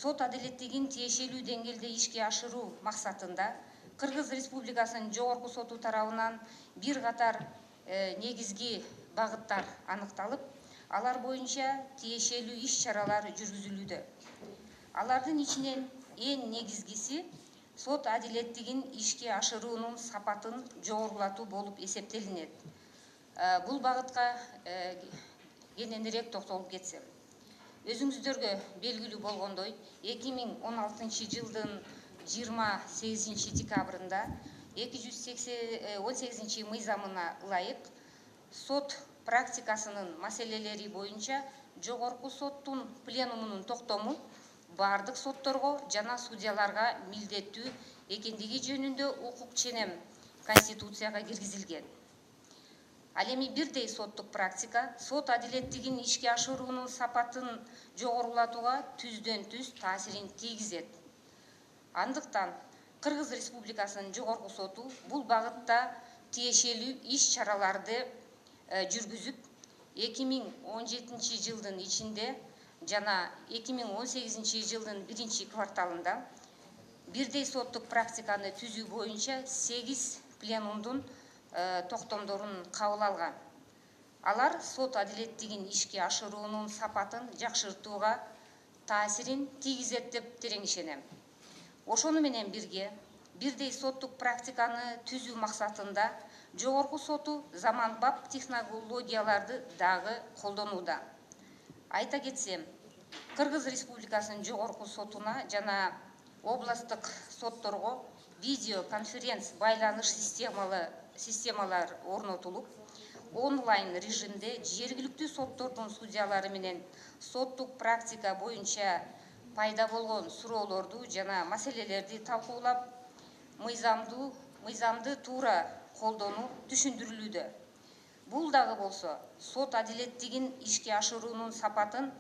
сот адилеттигин тиешелүү деңгээлде ишке ашыруу максатында Кыргыз Республикасынын жогорку соту тарабынан бир катар негизги багыттар аныкталып, алар боюнча тиешелүү иш чаралар жүргүзүлүүдө. Алардын ичинен эң негизгиси сот адилеттигин ишке ашыруунун сапатын жогорулатуу болуп эсептелинет. Бул багытка кененирээк токтолуп кетсем. Өзүңүздөргө белгилүү болгондой, 2016 жылдын 28 декабрында 218 мыйзамына ылайык сот практикасынын маселелери боюнча жогорку соттун пленумунун токтому бардык сотторго жана судьяларга милдеттүү экендиги жөнүндө укук ченем Конституцияга киргизилген. Ал эми бирдей соттук практика сот адилеттигин ишке ашыруунун сапатын жогорулатууга түздөн түз таасирин тийгизет. Андыктан Кыргыз Республикасынын жогорку соту бул багытта тиешелүү иш чараларды жүргүзүп, 2017 жылдын ичинде жана 2018 жылдын 1-кварталында бирдей соттук практиканы түзүү боюнча 8 пленумдун токтомдорун кабыл алган. Алар сот адилеттигин ишке ашыруунун сапатын жакшыртууга таасирин тийгизет деп терең ишенем. Ошону менен бирге бирдей соттук практиканы түзүү максатында жогорку соту заманбап технологияларды дагы колдонууда. Айта кетсем, Кыргыз Республикасынын жогорку сотуна жана областтык сотторго видео конференц байланыш системалар орнотулуп, онлайн режимде жергиликтүү соттордун судьялары менен соттук практика боюнча пайда болгон суроолорду жана маселелерди талкуулап, мыйзамды туура колдонуу түшүндүрүлүүдө. Бул дагы болсо сот адилеттигин ишке ашыруунун сапатын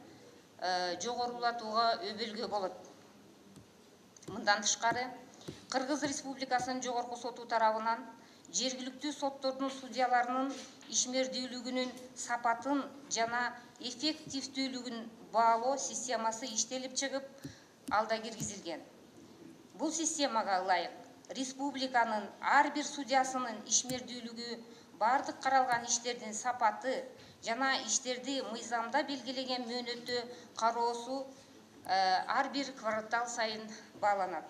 жогорулатууга өбөлгө болот. Мындан тышкары, Кыргыз Республикасынын жогорку соту тарабынан жергиликтүү соттордун судьяларынын ишмердүүлүгүнүн сапатын жана эффективдүүлүгүн баалоо системасы иштелип чыгып, алда киргизилген. Бул системага ылайык республиканын ар бир судьясынын ишмердүүлүгү, бардык каралган иштердин сапаты жана иштерди мыйзамда белгилеген мөөнөттө кароосу ар бир квартал сайын бааланат.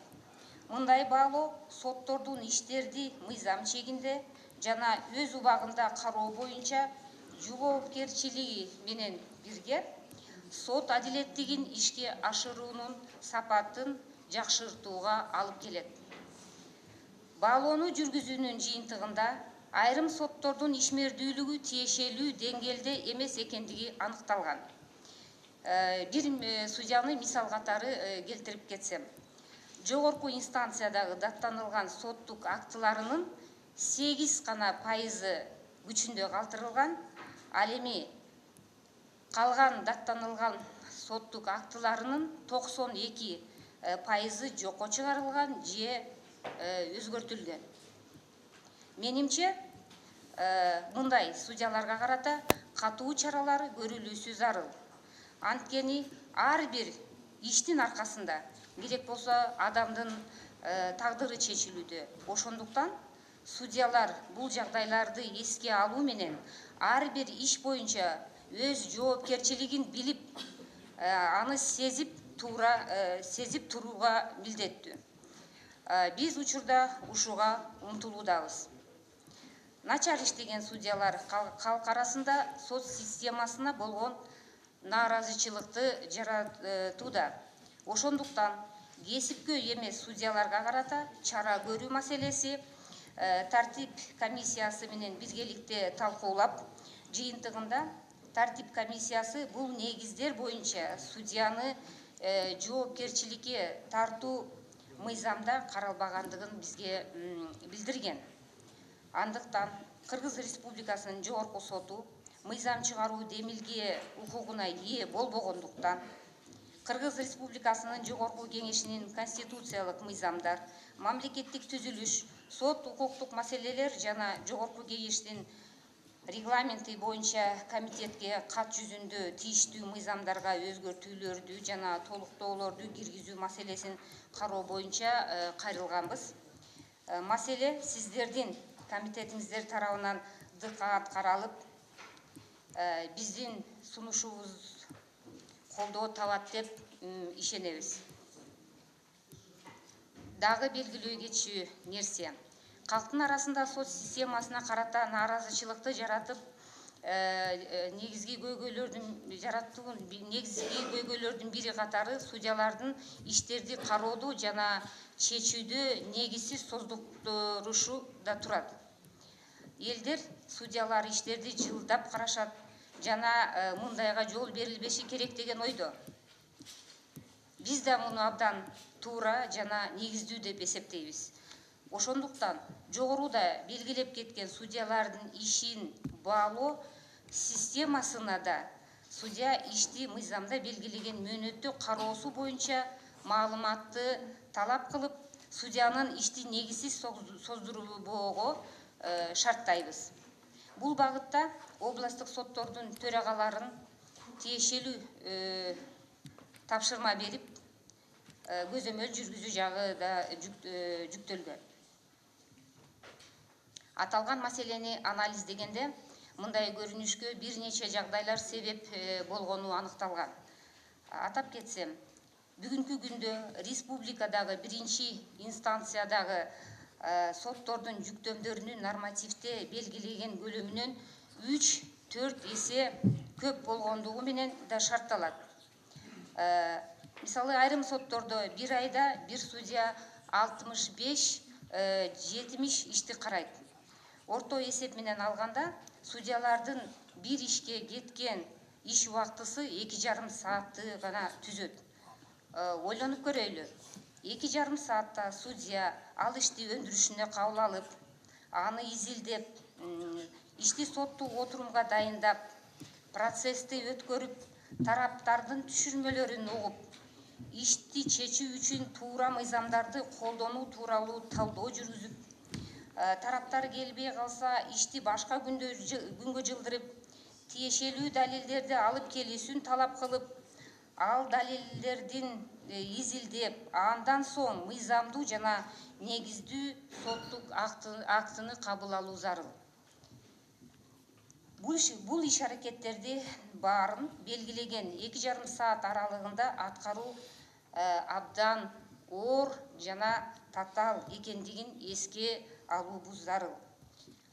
Мындай баалоо соттордун иштерди мыйзам чегинде жана өз убагында кароо боюнча жоопкерчилиги менен бирге сот адилеттигин ишке ашыруунун сапатын жакшыртууга алып келет. Баалоону жүргүзүүнүн жыйынтыгында айрым соттордун ишмердүүлүгү тиешелүү деңгээлде эмес экендиги аныкталган. Бир судьяны мисал катары келтирип кетсем, жогорку инстанциядагы даттанылган соттук актыларынын 8 гана пайызы күчүндө калтырылган, ал эми калган даттанылган соттук актыларынын 92 пайызы жокко чыгарылган же өзгөртүлгөн. Менимче, мындай судьяларга карата катуу чаралар көрүлүүсү зарыл. Анткени ар бир иштин аркасында керек болсо адамдын тагдыры чечилүүдө. Ошондуктан судьялар бул жагдайларды эске алуу менен ар бир иш боюнча өз жоопкерчилигин билип, аны сезип турууга милдеттүү. Биз учурда ушуга умтулуудабыз. Начар иштеген судьялар калк арасында сот системасына болгон нааразычылыкты жаратууда. Ошондуктан кесипкөй эмес судьяларга карата чара көрүү маселеси тартип комиссиясы менен биргеликте талкуулап, жыйынтыгында тартип комиссиясы бул негиздер боюнча судьяны жоопкерчиликке тартуу мыйзамда каралбагандыгын бизге билдирген. Андыктан Кыргыз Республикасынын жогорку соту мыйзам чыгаруу демилге укугуна ээ болбогондуктан Кыргыз Республикасынын жогорку кеңешинин конституциялык мыйзамдар, мамлекеттик түзүлүш, сот укуктук маселелер жана жогорку кеңештин регламенти боюнча комитетке кат жүзүндө тийиштүү мыйзамдарга өзгөртүүлөрдү жана толуктоолорду киргизүү маселесин кароо боюнча кайрылганбыз. Маселе сиздердин комитетиңиздер тарабынан дыкаат каралып, биздин сунушубуз колдоо табат деп ишенебиз. Дагы белгилөө кетчү нерсе, калктын арасында сот системасына карата нааразычылыкты жаратып, негизги көйгөйлөрдүн бири катары судьялардын иштерди кароодо жана чечүүдө негизсиз создуктурушу да турат. Элдер судьялар иштерди жылдап карашат жана мындайга жол берилбеши керек деген ойдо. Биз да муну абдан туура жана негиздүү деп эсептейбиз. Ошондуктан жогоруда белгилеп кеткен судьялардын ишин баалоо системасына да судья ишти мыйзамда белгилеген мөөнөттө кароосу боюнча маалыматты талап кылып, судьянын ишти негизсиз создурбоого шарттайбыз. Бул багытта областтык соттордун төрагаларын тиешелүү тапшырма берип, көзөмөл жүргүзүү жагы да жүктөлгөн. Аталган маселени анализдегенде мындай көрүнүшкө бир нече жагдайлар себеп болгону аныкталган. Атап кетсем, бүгүнкү күндө республикадагы биринчи инстанциядагы соттордун жүктөмдөрүнүн нормативде белгилеген көлөмүнөн 3-4 эсе көп болгондугу менен да шартталат. Мисалы, айрым соттордо бир айда бир судья 65-70 ишти карайт. Орто эсеп менен алганда, судьялардын бир ишке кеткен иш убактысы 2,5 саатты гана түзөт. Ойлонуп көрөйлү. 2,5 саатта судья ал ишти өндүрүшүнө кабыл алып, аны изилдеп, ишти соттук отурумга дайындап, процессти өткөрүп, тараптардын түшүрмөлөрүн угуп, ишти чечүү үчүн туура мыйзамдарды колдонуу тууралуу талдоо жүргүзүп, тараптар келбей калса ишти башка күнгө жылдырып, тиешелүү далилдерди алып келүүсүн талап кылып, ал далилдердин изилдеп, андан соң мыйзамдуу жана негиздүү соттук актыны кабыл алуу зарыл. Бул иш аракеттерди баарын белгилеген 2,5 саат аралыгында аткаруу абдан оор жана татаал экендигин эске алуубуз зарыл.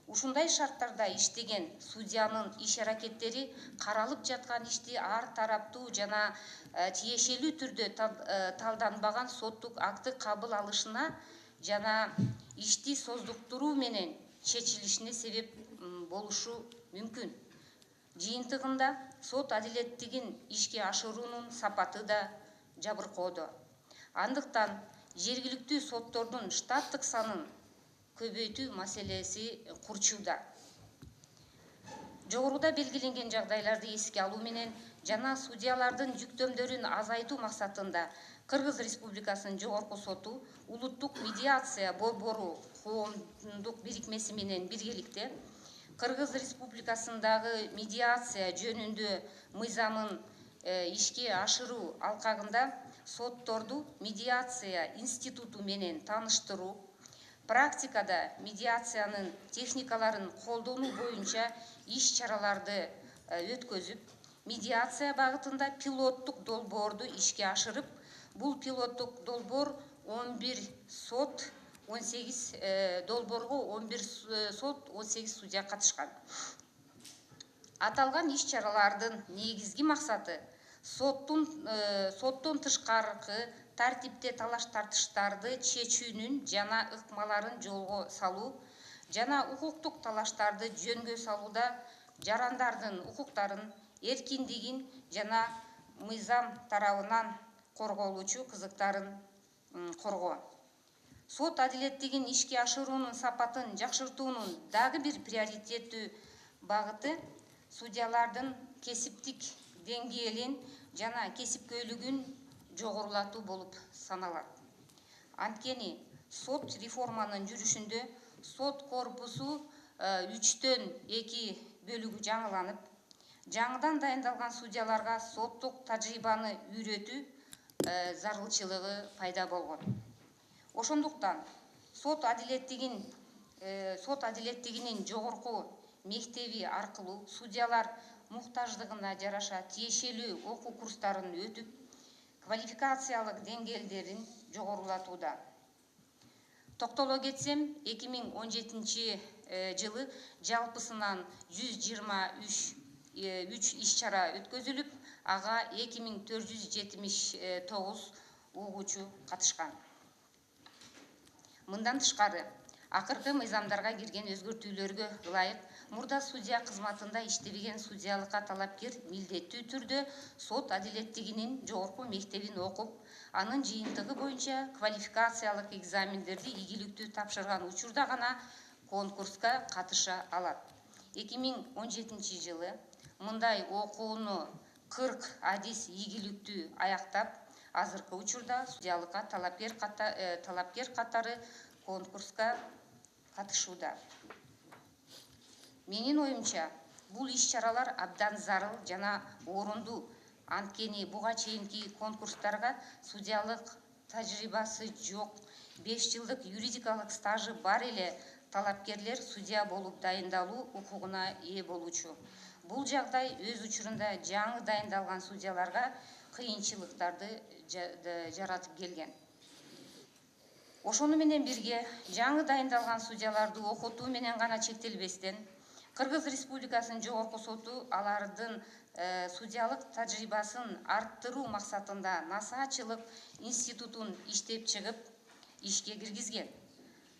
Ушундай шарттарда иштеген судьянын иш аракеттери каралып жаткан ишти ар тараптуу жана тиешелүү түрдө талданбаган соттук акты кабыл алышына жана ишти создуктуруу менен чечилишине себеп болушу мүмкүн. Жыйынтыгында сот адилеттигин ишке ашыруунун сапаты да жабыркоодо. Андыктан жергиликтүү соттордун штаттык санын көбөйтүү маселеси курчууда. Жогоруда белгиленген жагдайларды эске алуу менен жана судьялардын жүктөмдөрүн азайтуу максатында Кыргыз Республикасынын Жогорку соту улуттук медиация борбору коомдук бирикмеси менен биргеликте Кыргыз Республикасындагы медиация жөнүндө мыйзамын ишке ашыруу алкагында сотторду медиация институту менен тааныштыруу, практикада медиациянын техникаларын колдонуу боюнча иш чараларды өткөзүп, медиация багытында пилоттук долбоорду ишке ашырып, бул пилоттук долбоор 11 сот, 18 долбоорго 11 сот, 18 судья катышкан. Аталган иш чаралардын негизги максаты соттон тышкаркы тартипте талаш тартыштарды чечүүнүн жана ыкмаларын жолго салуу жана укуктук талаштарды жөнгө салууда жарандардын укуктарын, эркиндигин жана мыйзам тарабынан корголуучу кызыктарын коргоо. Сот адилеттигин ишке ашыруунун сапатын жакшыртуунун дагы бир приоритеттүү багыты судьялардын кесиптик деңгээлин жана кесипкөйлүгүн жогорулатуу болуп саналат. Анткени сот реформанын жүрүшүндө сот корпусу 3-төн 2 бөлүгү жаңыланып, жаңыдан дайындалган судьяларга соттук тажрыйбаны үйрөтүү зарылчылыгы пайда болгон. Ошондуктан сот адилеттигинин жогорку мектеби аркылуу судьялар муктаждыгына жараша тиешелүү окуу курстарын өтүп, квалификациялык деңгээлдерин жогорулатууда. Токтоло кетсем, 2017 жылы жалпысынан 123 иш-чара өткөзүлүп, ага 2479 угуучу катышкан. Мындан тышкары, акыркы мыйзамдарга кирген өзгөртүүлөргө ылайык мурда судья кызматында иштебеген судьялыкка талапкер милдеттүү түрдө сот адилеттигинин жогорку мектебин окуп, анын жыйынтыгы боюнча квалификациялык экзамендерди ийгиликтүү тапшырган учурда гана конкурска катыша алат. 2017 жылы мындай окууну 40 адис ийгиликтүү аяктап, азыркы учурда судьялыкка талапкер катары конкурска катышууда. Менин оюмча, бул иш-чаралар абдан зарыл жана орундуу. Анткени буга чейинки конкурстарга судьялык тажрыйбасы жок, 5 жылдык юридикалык стажы бар эле талапкерлер судья болуп дайындалуу укугуна ээ болуучу. Бул жагдай өз учурунда жаңы дайындалган судьяларга кыйынчылыктарды жаратып келген. Ошону менен бирге жаңы дайындалган судьяларды окутуу менен гана чектелбестен, Кыргыз Республикасынын жогорку соту алардын судьялык тажрыйбасын арттыруу максатында насаатчылык институтун иштеп чыгып, ишке киргизген.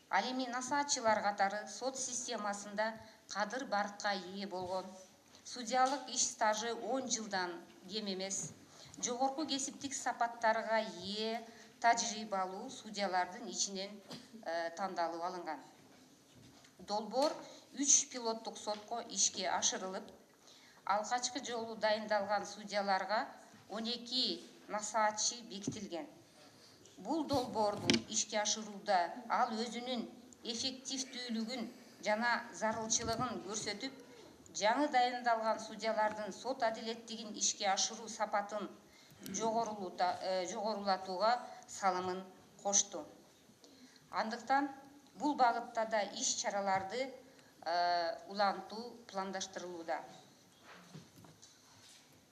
Ал эми насаатчылар катары сот системасында кадыр баркка ээ болгон, судьялык иш стажы 10 жылдан кем эмес, жогорку кесиптик сапаттарга ээ тажрыйбалуу судьялардын ичинен тандалып алынган. Долбоор 3 пилоттук сотко ишке ашырылып, алгачкы жолу дайындалган судьяларга 12 насаатчы бекитилген. Бул долбоорду ишке ашырууда ал өзүнүн эффективдүүлүгүн жана зарылчылыгын көрсөтүп, жаңы дайындалган судьялардын сот адилеттигин ишке ашыруу сапатын жогорулатууга салымын кошту. Андыктан бул багытта да иш-чараларды улантуу пландаштырылууда.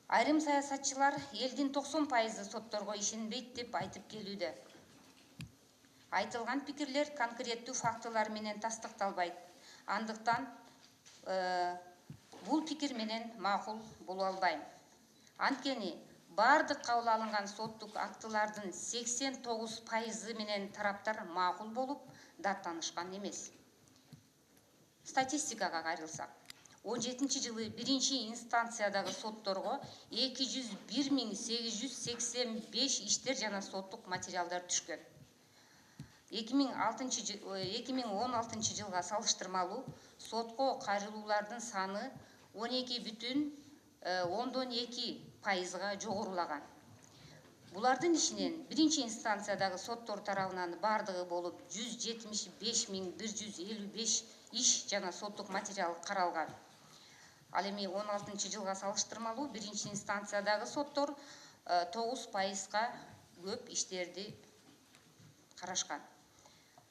Айрым саясатчылар элдин 90% сотторго ишенбейт деп айтып келүүдө. Айтылган пикирлер конкреттүү фактылар менен тастыкталбайт. Андыктан бул пикир менен макул боло албайм. Анткени бардык кабыл алынган соттук актылардын 89% менен тараптар макул болуп, даттанышкан эмес. Статистикага кайрылсак, 17 жылы биринчи инстанциядагы сотторго 201.885 иштер жана соттук материалдар түшкөн. 2016 жылга салыштырмалуу сотко кайрылуулардын саны 12,2%га жогорулаган. Булардын ичинен биринчи инстанциядагы соттор тарабынан бардыгы болуп 175.155 иш жана соттук материал каралган. Ал эми 16 жылга салыштырмалуу биринчи инстанциядагы соттор 9%га көп иштерди карашкан.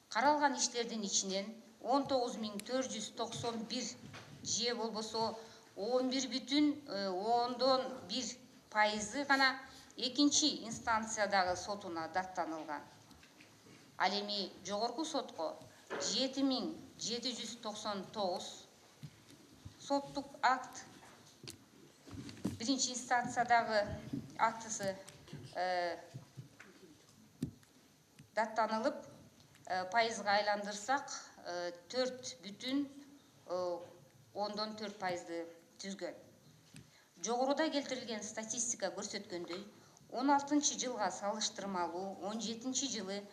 Каралган иштердин ичинен 19.491 же болбосо 11,1% гана экинчи инстанциядагы сотуна даттанылган. Ал эми жогорку сотко 7.799 соттук акт, биринчи инстанциядагы актысы даттанылып, пайызга айландырсак 4,4%ды түзгөн. Жогоруда келтирилген статистика көрсөткөндөй, 16 жылга салыштырмалуу 17 жылы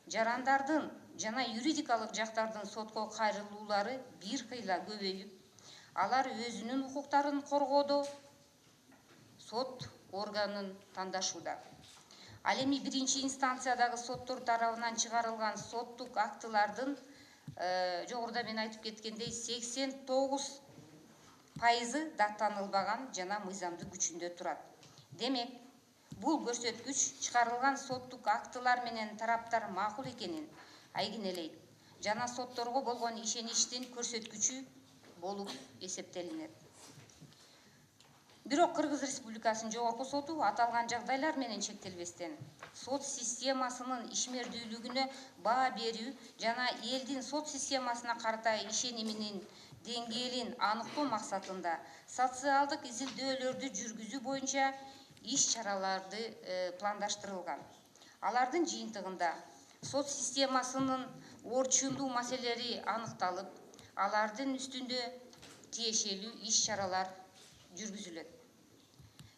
жарандардын жана юридикалык жактардын сотко кайрылуулары бир кыйла көбөйүп, алар өзүнүн укуктарын коргоодо сот органын тандашууда. Ал эми биринчи инстанциядагы соттор тарабынан чыгарылган соттук актылардын жогоруда мен айтып кеткендей пайызы даттанылбаган жана мыйзамдуу күчүндө турат. Демек, бул көрсөткүч чыгарылган соттук актылар менен тараптар макул экенин айгинелейт жана сотторго болгон ишеничтин көрсөткүчү болуп эсептелинет. Бирок Кыргыз Республикасынын жогорку соту аталган жагдайлар менен чектелбестен сот системасынын ишмердүүлүгүнө баа берүү жана элдин сот системасына карата ишениминин деңгээлин аныктоо максатында социалдык изилдөөлөрдү жүргүзүү боюнча иш чараларды пландаштырылган. Алардын жыйынтыгында сот системасынын орчундуу маселелери аныкталып, алардын үстүндө тиешелүү иш чаралар жүргүзүлөт.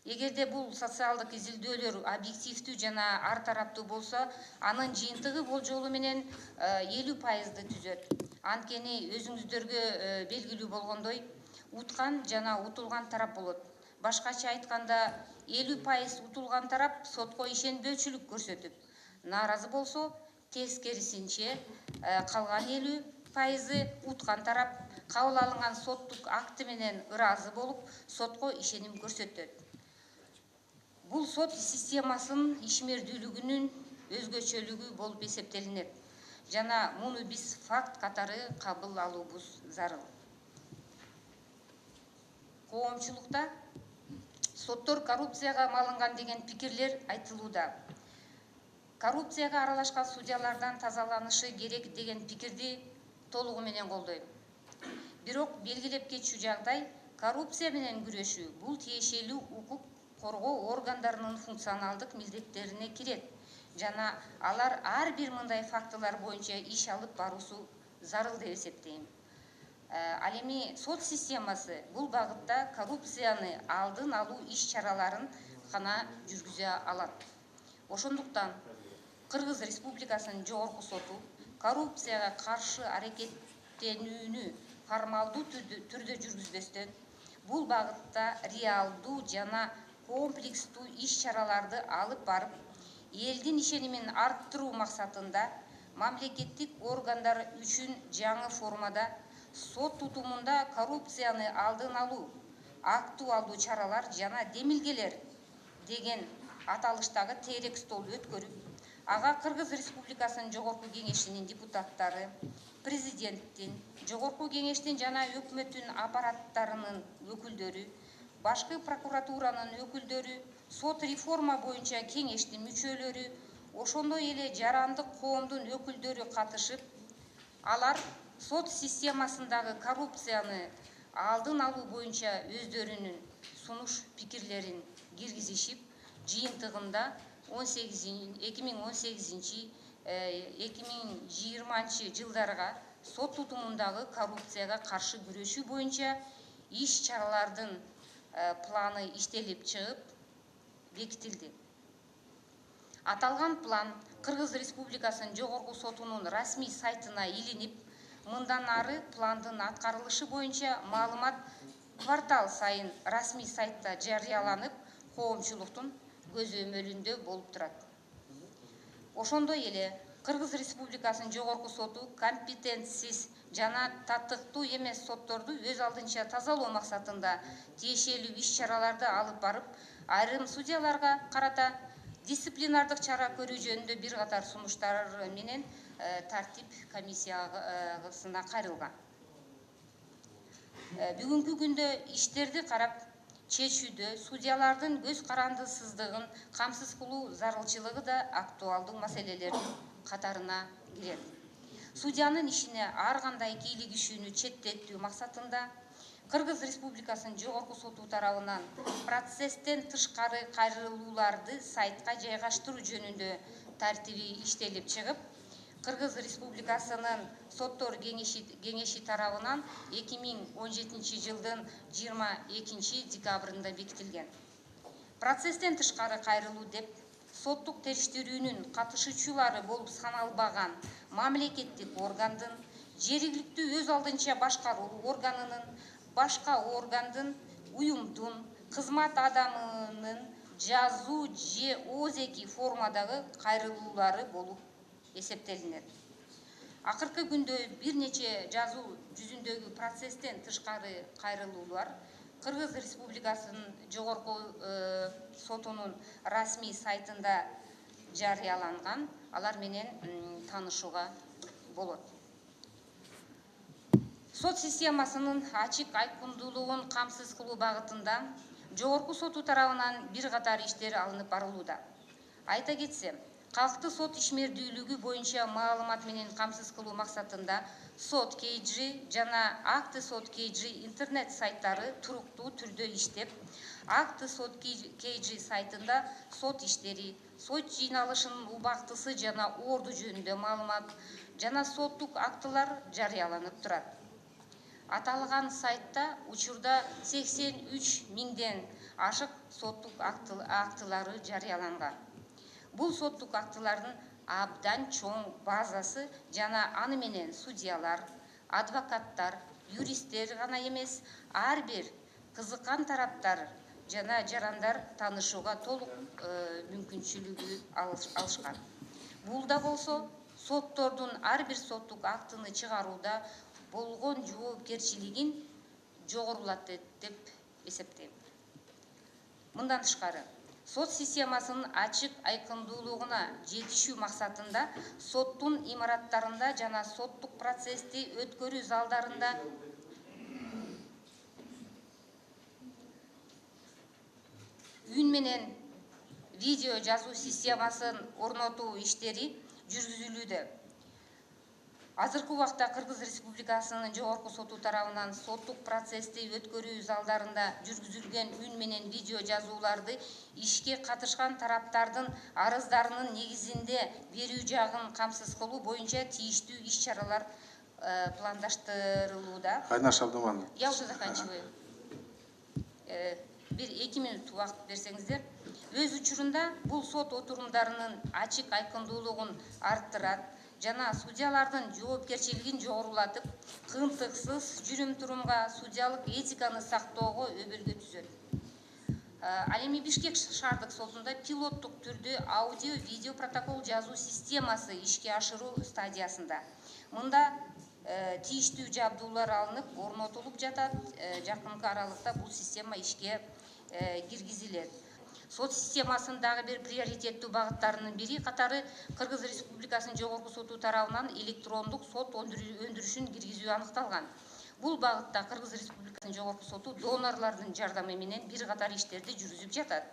Эгерде бул социалдык изилдөөлөр объективдүү жана ар тараптуу болсо, анын жыйынтыгы болжолу менен 50%-ды түзөт. Анткени өзүңүздөргө белгилүү болгондой, уткан жана утулган тарап болот. Башкача айтканда, 50% утулган тарап сотко ишенбөөчүлүк көрсөтүп, нааразы болсо, тескерисинче калган 50% уткан тарап кабыл алынган соттук акты менен ыраазы болуп, сотко ишеним көрсөтөт. Бул сот системасынын ишмердүүлүгүнүн өзгөчөлүгү болуп эсептелинет жана муну биз факт катары кабыл алуубуз зарыл. Коомчулукта соттор коррупцияга малынган деген пикирлер айтылууда. Коррупцияга аралашкан судьялардан тазаланышы керек деген пикирди толугу менен колдойм. Бирок белгилеп кетчү жагдай, коррупция менен күрөшүү бул тиешелүү укук коргоо органдарынын функционалдык милдеттерине кирет жана алар ар бир мындай фактылар боюнча иш алып баруусу зарыл деп эсептейм. Ал эми сот системасы бул багытта коррупцияны алдын алуу иш чараларын гана жүргүзө алат. Ошондуктан Кыргыз Республикасынын жогорку соту коррупцияга каршы аракеттенүүнү формалдуу түрдө жүргүзбөстөн, бул багытта реалдуу жана комплекстүү иш чараларды алып барып, элдин ишенимин арттыруу максатында мамлекеттик органдар үчүн жаңы формада сот тутумунда коррупцияны алдын алуу, актуалдуу чаралар жана демилгелер деген аталыштагы теерек стол өткөрүп, ага Кыргыз Республикасынын жогорку кеңешинин депутаттары, президенттин, жогорку кеңештин жана өкмөттүн аппараттарынын өкүлдөрү, башкы прокуратуранын өкүлдөрү, сот реформа боюнча кеңештин мүчөлөрү, ошондой эле жарандык коомдун өкүлдөрү катышып, алар сот системасындагы коррупцияны алдын алуу боюнча өздөрүнүн сунуш пикирлерин киргизишип, жыйынтыгында 2018-2020 жылдарга сот тутумундагы коррупцияга каршы күрөшүү боюнча иш чаралардын планы иштелип чыгып бекитилди. Аталган план Кыргыз Республикасынын жогорку сотунун расмий сайтына илинип, мындан ары пландын аткарылышы боюнча маалымат квартал сайын расмий сайтта жарыяланып, коомчулуктун көзөмөлүндө болуп турат. Ошондой эле Кыргыз Республикасынын жогорку соту компетенциз жана татыктуу эмес сотторду өз алдынча тазалоо максатында тиешелүү иш чараларды алып барып, айрым судьяларга карата дисциплинардык чара көрүү жөнүндө бир катар сунуштар менен тартип комиссиясына кайрылган. Бүгүнкү күндө иштерди карап чечүүдө судьялардын көз карандысыздыгын камсыз кылуу зарылчылыгы да актуалдуу маселелердин катарына кирет. Судьянын ишине ар кандай кийлигишүүнү четтетүү максатында Кыргыз Республикасынын жогорку соту тарабынан процесстен тышкары кайрылууларды сайтка жайгаштыруу жөнүндө тартиби иштелип чыгып, Кыргыз Республикасынын соттор кеңеши тарабынан 2017 жылдын 22 декабрында бекитилген. Процесстен тышкары кайрылуу деп соттук териштирүүнүн катышуучулары болуп саналбаган мамлекеттик органдын, жергиликтүү өз алдынча башкаруу органынын, башка органдын, уюмдун, кызмат адамынын жазуу же ооз эки формадагы кайрылуулары болуп эсептелинет. Акыркы күндө бир нече жазуу жүзүндөгү процесстен тышкары кайрылуулар Кыргыз Республикасынын жогорку сотунун расмий сайтында жарыяланган. Алар менен таанышууга болот. Сот системасынын ачык айкындуулугун камсыз кылуу багытында жогорку соту тарабынан бир катар иштер алынып барылууда. Айта кетсем, калктык сот ишмердүүлүгү боюнча маалымат менен камсыз кылуу максатында сот KG жана акты сот KG интернет сайттары туруктуу түрдө иштеп, акты сот KG сайтында сот иштери, сот жыйналышынын убактысы жана орду жөнүндө маалымат жана соттук актылар жарыяланып турат. Аталган сайтта учурда 83 миңден ашык соттук актылары жарыяланган. Бул соттук актылардын абдан чоң базасы жана аны менен судьялар, адвокаттар, юристтер гана эмес, ар бир кызыккан тараптар жана жарандар таанышууга толук мүмкүнчүлүгү алышкан. Бул да болсо соттордун ар бир соттук актыны чыгарууда болгон жоопкерчилигин жогорулатты деп эсептейм. Мындан тышкары, сот системасынын ачык айкындуулугуна жетишүү максатында соттун имараттарында жана соттук процессти өткөрүү залдарында үн менен видео жазуу системасын орнотуу иштери жүргүзүлүүдө. Азыркы убакта Кыргыз Республикасынын жогорку соту тарабынан соттук процессти өткөрүү залдарында жүргүзүлгөн үн менен видео жазууларды ишке катышкан тараптардын арыздарынын негизинде берүү жагын камсыз кылуу боюнча тийиштүү иш-чаралар пландаштырылууда. Айнаш Абдыманова. Я уже заканчиваю. Бир 2 минут убакыт берсеңиздер. Өз учурунда бул сот отурумдарынын ачык айкындуулугун арттырат жана судьялардын жоопкерчилигин жогорулатып, кыйынтыксыз жүрүм-турумга, судьялык этиканы сактоого өбөлгө түзөт. Ал эми Бишкек шаардык сотунда пилоттук түрдө аудио-видео протокол жазуу системасы ишке ашыруу стадиясында. Мында тийиштүү жабдуулар алынып, орнотулуп жатат. Жакынкы аралыкта бул система ишке киргизилет. Сот системасынын дагы бир приоритеттүү багыттарынын бири катары Кыргыз Республикасынын жогорку соту тарабынан электрондук сот өндүрүшүн киргизүү аныкталган. Бул багытта Кыргыз Республикасынын жогорку соту донорлордун жардамы менен бир катар иштерди жүргүзүп жатат.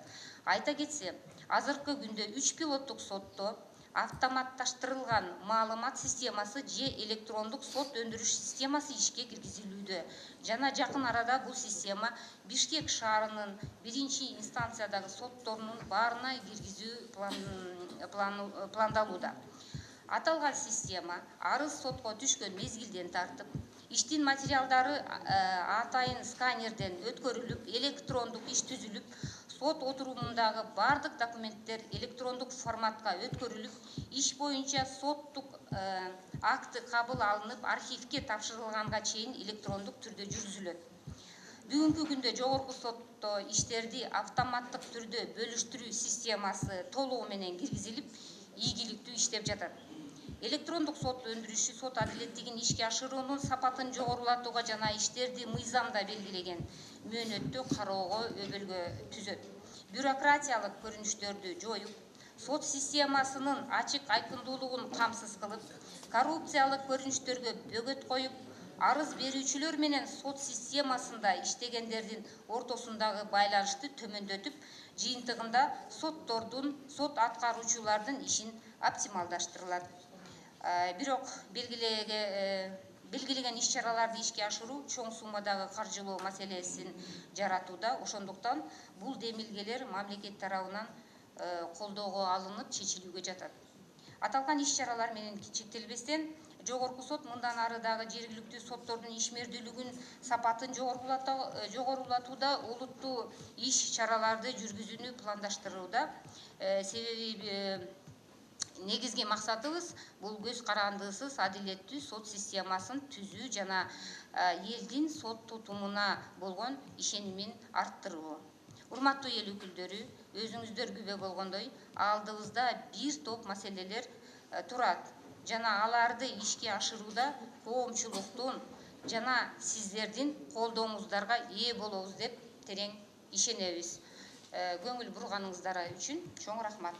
Айта кетсем, азыркы күндө 3 пилоттук сотто автоматташтырылган маалымат системасы же электрондук сот өндүрүш системасы ишке киргизилүүдө жана жакын арада бул система Бишкек шаарынын биринчи инстанциядагы сотторунун баарына киргизүү пландалууда. Аталган система арыз сотко түшкөн мезгилден тартып, иштин материалдары атайын сканерден өткөрүлүп, электрондук иш түзүлүп, сот отурумундагы бардык документтер электрондук форматка өткөрүлүп, иш боюнча соттук акты кабыл алынып, архивке тапшырылганга чейин электрондук түрдө жүргүзүлөт. Бүгүнкү күндө жогорку сотто иштерди автоматтык түрдө бөлүштүрүү системасы толугу менен киргизилип, ийгиликтүү иштеп жатат. Электрондук сот өндүрүшү сот адилеттигин ишке ашыруунун сапатын жогорулатууга жана иштерди мыйзамда белгилеген мөөнөттө кароого өбөлгө түзөт. Бюрократиялык көрүнүштөрдү жоюп, сот системасынын ачык айкындуулугун камсыз кылып, коррупциялык көрүнүштөргө бөгөт коюп, арыз берүүчүлөр менен сот системасында иштегендердин ортосундагы байланышты төмөндөтүп, жыйынтыгында соттордун, сот аткаруучулардын ишин оптималдаштырылат. Бирок белгилеген иш-чараларды ишке ашыруу чоң суммадагы каржылоо маселесин жаратууда. Ошондуктан бул демилгелер мамлекет тарабынан колдоого алынып, чечилүүгө жатат. Аталган иш-чаралар менен чектелбестен, жогорку сот мындан ары дагы жергиликтүү соттордун ишмердүүлүгүн сапатын жогорулатууда олуттуу иш-чараларды жүргүзүүнү пландаштырууда. Себеби негизги максатыбыз бул көз карандысыз адилеттүү сот системасын түзүү жана элдин сот тутумуна болгон ишенимин арттыруу. Урматтуу эл өкүлдөрү, өзүңүздөр күбө болгондой, алдыбызда бир топ маселелер турат. жана аларды ишке ашырууда коомчулуктун жана сиздердин колдооңуздарга ээ болобуз деп терең ишенебиз. Көңүл бурганыңыздар үчүн чоң рахмат.